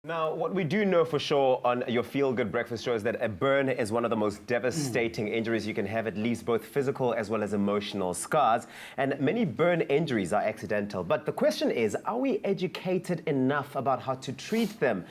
Now, what we do know for sure on your Feel Good Breakfast show is that a burn is one of the most devastating injuries you can have. It leaves both physical as well as emotional scars. And many burn injuries are accidental. But the question is, are we educated enough about how to treat them?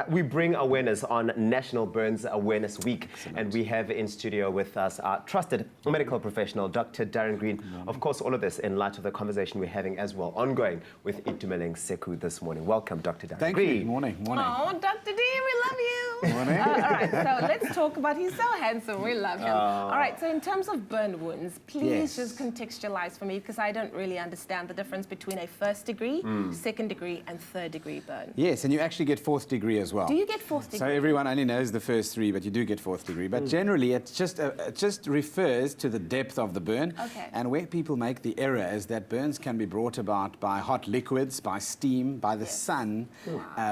We bring awareness on National Burns Awareness Week. Excellent. And we have in studio with us our trusted medical professional, Dr. Darren Green. Of course, all of this in light of the conversation we're having as well, ongoing with Itumeleng Sekhu this morning. Welcome, Dr. Darren Thank Green. you. Morning. Oh, Dr. D, we love you. Morning. All right, so let's talk about, he's so handsome, we love him. All right, so in terms of burn wounds, please just contextualize for me, because I don't really understand the difference between a first degree, second degree, and third degree burn. Yes, and you actually get fourth degree as well. Do you get fourth degree? So everyone only knows the first three, but you do get fourth degree. But generally, it just refers to the depth of the burn. Okay. And where people make the error is that burns can be brought about by hot liquids, by steam, by the sun,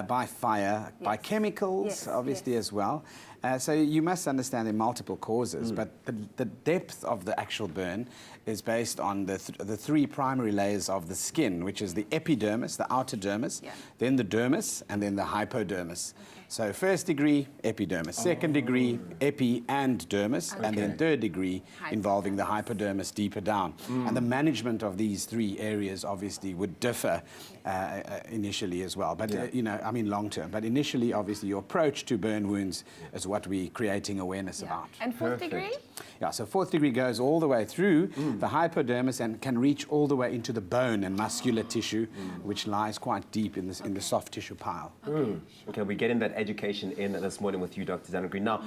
by fire, by chemicals, obviously as well. So you must understand there are multiple causes, but the depth of the actual burn is based on the three primary layers of the skin, which is the epidermis, the outer dermis, then the dermis, and then the hypodermis. So first degree, epidermis, second degree, epi and dermis, and then third degree involving the hypodermis deeper down. And the management of these three areas obviously would differ initially as well, but you know, I mean long term. But initially, obviously, your approach to burn wounds is what we're creating awareness about. And fourth degree? Yeah, so fourth degree goes all the way through the hypodermis and can reach all the way into the bone and muscular tissue, which lies quite deep in the soft tissue pile. Okay, we're getting that education in this morning with you, Dr. Darren Green. Now,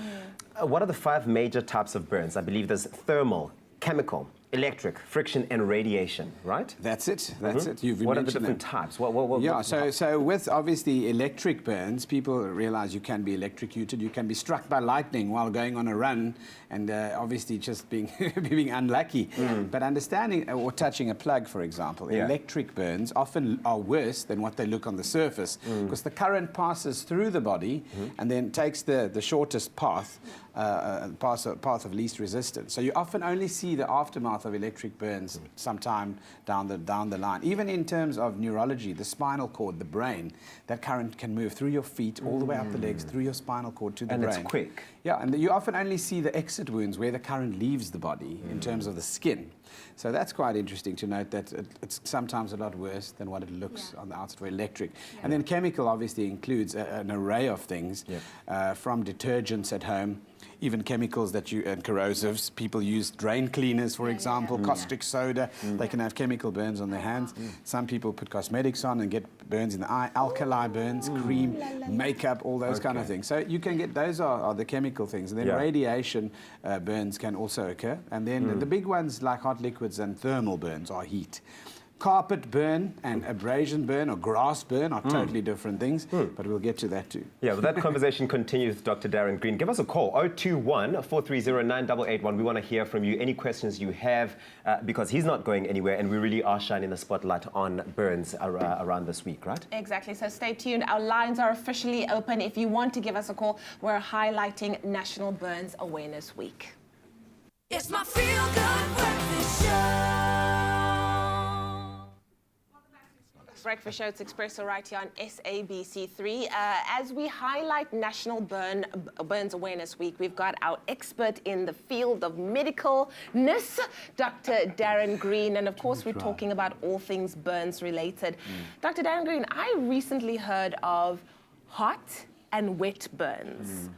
what are the 5 major types of burns? I believe there's thermal, chemical, electric, friction, and radiation, right? That's it. That's it. What are the different types? So with obviously electric burns, people realize you can be electrocuted. You can be struck by lightning while going on a run, and obviously just being being unlucky. But understanding or touching a plug, for example, electric burns often are worse than what they look on the surface, because the current passes through the body and then takes the shortest path, path of least resistance. So you often only see the aftermath of electric burns sometime down the line. Even in terms of neurology, the spinal cord, the brain, that current can move through your feet all the way up the legs, through your spinal cord to the brain. And it's quick. Yeah, and you often only see the exit wounds where the current leaves the body in terms of the skin. So that's quite interesting to note that it's sometimes a lot worse than what it looks on the outside for electric. And then chemical obviously includes an array of things, from detergents at home, even chemicals and corrosives. People use drain cleaners, for example, caustic soda. They can have chemical burns on their hands. Some people put cosmetics on and get burns in the eye, alkali burns, cream, makeup, all those kind of things. So you can get, those are the chemical things. And then radiation burns can also occur. And then the big ones like hot liquids and thermal burns are heat. Carpet burn and abrasion burn or grass burn are totally different things, but we'll get to that too. Yeah, well, that conversation continues with Dr. Darren Green. Give us a call, 021-430-9881. We want to hear from you, any questions you have, because he's not going anywhere, and we really are shining the spotlight on burns around this week, right? Exactly, so stay tuned. Our lines are officially open. If you want to give us a call, we're highlighting National Burns Awareness Week. It's my Feel Good Breakfast Show. Breakfast Show, it's Expresso right here on SABC3. As we highlight National Burns Awareness Week, we've got our expert in the field of medicalness, Dr. Darren Green, and of course we're talking about all things burns related. Dr. Darren Green, I recently heard of hot and wet burns.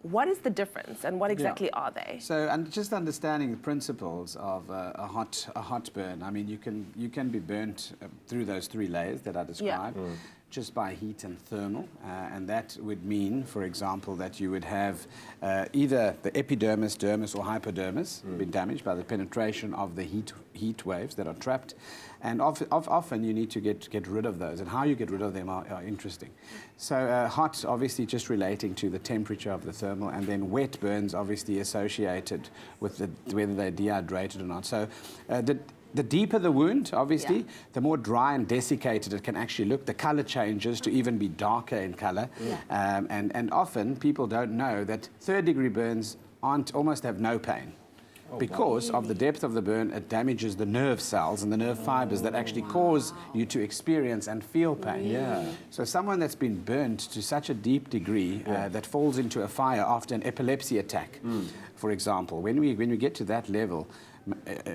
What is the difference, and what exactly are they? So, and just understanding the principles of a hot burn. I mean, you can be burnt through those 3 layers that I described, just by heat and thermal, and that would mean, for example, that you would have either the epidermis, dermis, or hypodermis been damaged by the penetration of the heat waves that are trapped. And often you need to get rid of those, and how you get rid of them are interesting. So hot, obviously just relating to the temperature of the thermal, and then wet burns obviously associated with whether they're dehydrated or not. So the deeper the wound, obviously, the more dry and desiccated it can actually look. The color changes to even be darker in color. And often people don't know that third-degree burns almost have no pain. because of the depth of the burn, it damages the nerve cells and the nerve fibers that actually cause you to experience and feel pain. Yeah. So someone that's been burnt to such a deep degree that falls into a fire after an epilepsy attack, for example, when we get to that level,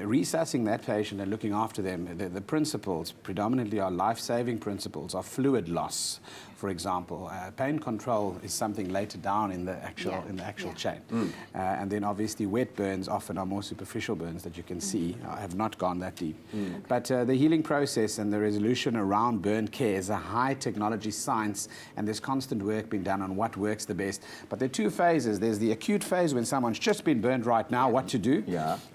resuscitating that patient and looking after them, the principles predominantly are life-saving principles, are fluid loss, for example. Pain control is something later down in the actual chain. And then obviously wet burns often are more superficial burns that you can see, have not gone that deep. But the healing process and the resolution around burn care is a high technology science, and there's constant work being done on what works the best. But there are two phases. There's the acute phase when someone's just been burned right now, what to do,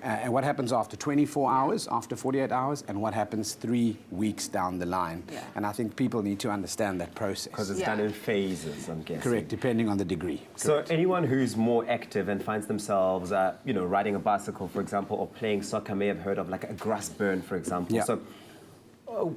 and what happens after 24 hours, after 48 hours, and what happens 3 weeks down the line. And I think people need to understand that process. Because it's done in phases, I'm guessing. Correct, depending on the degree. So anyone who's more active and finds themselves, riding a bicycle, for example, or playing soccer may have heard of like a grass burn, for example. So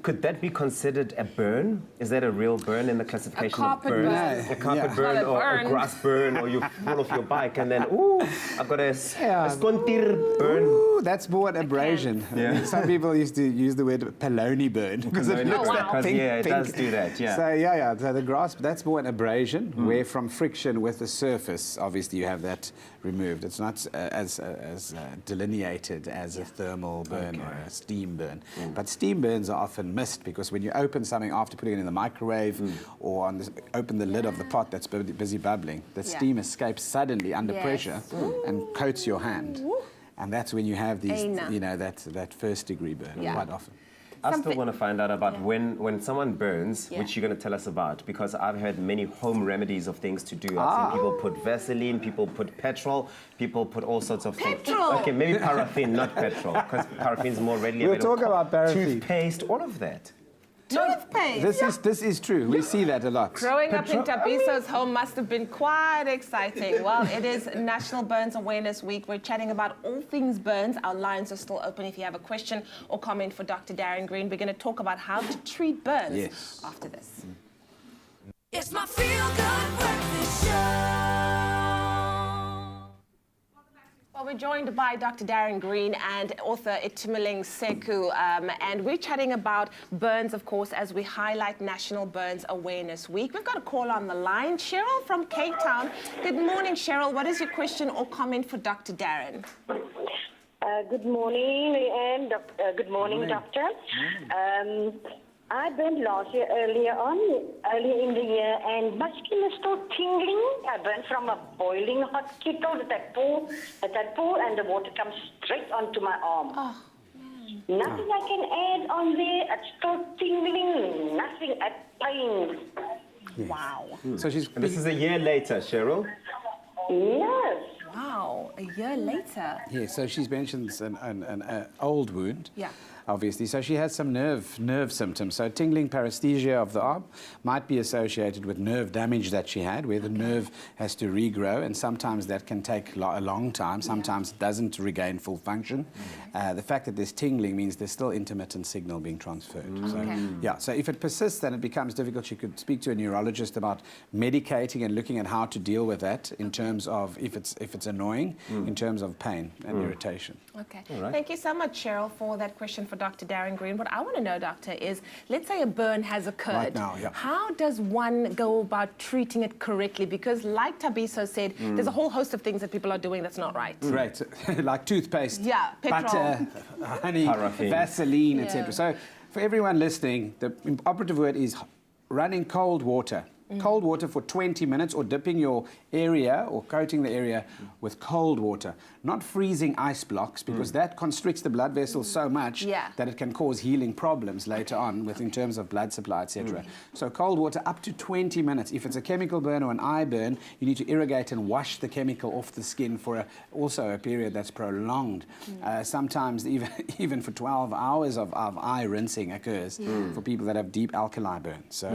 could that be considered a burn? Is that a real burn in the classification of burns? Burn. A carpet burn Not a or burn. a grass burn, or you fall off your bike and then, ooh, I've got a skontir burn. Ooh, that's more an abrasion. Some people used to use the word polony burn because it looks that pink, it pink. does do that, So the grass, that's more an abrasion, where from friction with the surface, obviously you have that removed. It's not as delineated as a thermal burn or a steam burn. But steam burns are often missed because when you open something after putting it in the microwave or open the lid of the pot that's busy bubbling, the steam escapes suddenly under pressure and coats your hand. And that's when you have these, that first degree burn quite often. I still want to find out about when someone burns, which you're going to tell us about, because I've heard many home remedies of things to do. I've seen people put Vaseline, people put petrol, people put all sorts of things. Okay, maybe paraffin, not petrol, because paraffin is more readily available. We'll talk about paraffin. Toothpaste, all of that. Toothpaste. This is true. We see that a lot. Growing up in Tabiso's home must have been quite exciting. Well, it is National Burns Awareness Week. We're chatting about all things burns. Our lines are still open if you have a question or comment for Dr. Darren Green. We're going to talk about how to treat burns after this. It's my feel-good breakfast show. Well, we're joined by Dr. Darren Green and author Itumeleng Sekhu, and we're chatting about burns, of course, as we highlight National Burns Awareness Week. We've got a call on the line. Cheryl from Cape Town. Good morning, Cheryl. What is your question or comment for Dr. Darren? Good morning, Leanne. Good morning, doctor. I burned last year earlier in the year, and my skin is still tingling. I burned from a boiling hot kettle that I pour, and the water comes straight onto my arm. Oh, Nothing I can add on there. It's still tingling. Nothing. Pain. wow. So she's And this is a year later, Cheryl. Yes. Wow, a year later. Yeah, so she's mentioned an old wound. Yeah. Obviously, so she has some nerve symptoms. So tingling paresthesia of the arm might be associated with nerve damage that she had, where the nerve has to regrow, and sometimes that can take a long time. Sometimes it doesn't regain full function. The fact that there's tingling means there's still intermittent signal being transferred. So if it persists, then it becomes difficult. She could speak to a neurologist about medicating and looking at how to deal with that in terms of if it's annoying, in terms of pain and irritation. Okay. Thank you so much, Cheryl, for that question for Dr. Darren Green. What I want to know, doctor, is let's say a burn has occurred. Right now, How does one go about treating it correctly? Because like Tabiso said, there's a whole host of things that people are doing that's not right. Right, like toothpaste, petrol, butter, honey, paraffin, Vaseline, etc. So for everyone listening, the operative word is running cold water. Cold water for 20 minutes, or dipping your area or coating the area with cold water. Not freezing ice blocks, because that constricts the blood vessels so much that it can cause healing problems later on in terms of blood supply, etc. So cold water up to 20 minutes. If it's a chemical burn or an eye burn, you need to irrigate and wash the chemical off the skin for also a period that's prolonged. Sometimes even for 12 hours of eye rinsing occurs for people that have deep alkali burns. So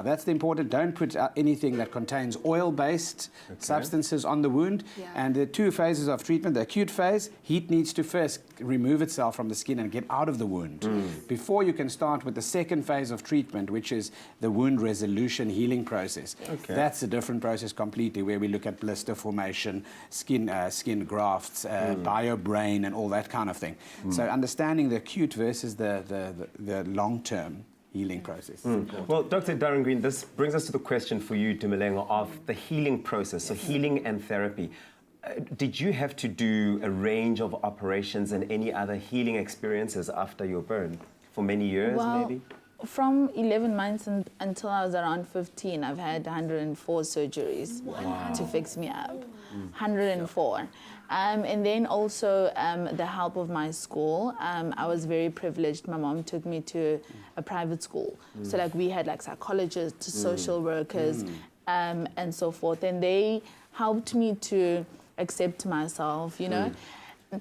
that's the important. Don't put anything that contains oil-based substances on the wound. Yeah. And there are two phases of treatment. The acute phase, heat needs to first remove itself from the skin and get out of the wound before you can start with the second phase of treatment, which is the wound resolution healing process. Okay. That's a different process completely, where we look at blister formation, skin grafts, bio-brain, and all that kind of thing. So understanding the acute versus the long-term healing process. Well, Dr. Darren Green, this brings us to the question for you, Itumeleng, of the healing process, so healing and therapy. Did you have to do a range of operations and any other healing experiences after your burn for many years, maybe? From 11 months until I was around 15, I've had 104 surgeries to fix me up. 104. And then also the help of my school. I was very privileged. My mom took me to a private school. So like we had like psychologists, social workers, and so forth. And they helped me to accept myself, you know.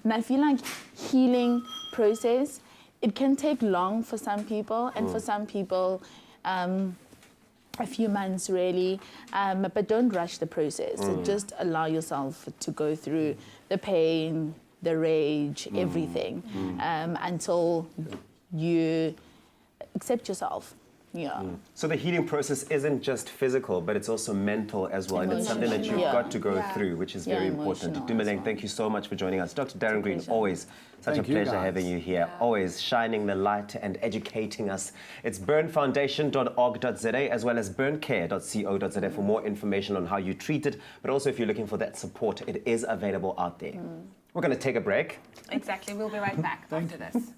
And I feel like healing process, it can take long for some people, and for some people, a few months really, but don't rush the process. So just allow yourself to go through the pain, the rage, everything, until you accept yourself. Yeah. So the healing process isn't just physical, but it's also mental as well. And it's something that you've got to go through, which is very important. Emotional as Itumeleng, well. thank you so much for joining us. Dr. Darren Green, always such Thank a you, pleasure guys. having you here, always shining the light and educating us. It's burnfoundation.org.za as well as burncare.co.za for more information on how you treat it, but also if you're looking for that support, it is available out there. We're going to take a break. Exactly. We'll be right back after this.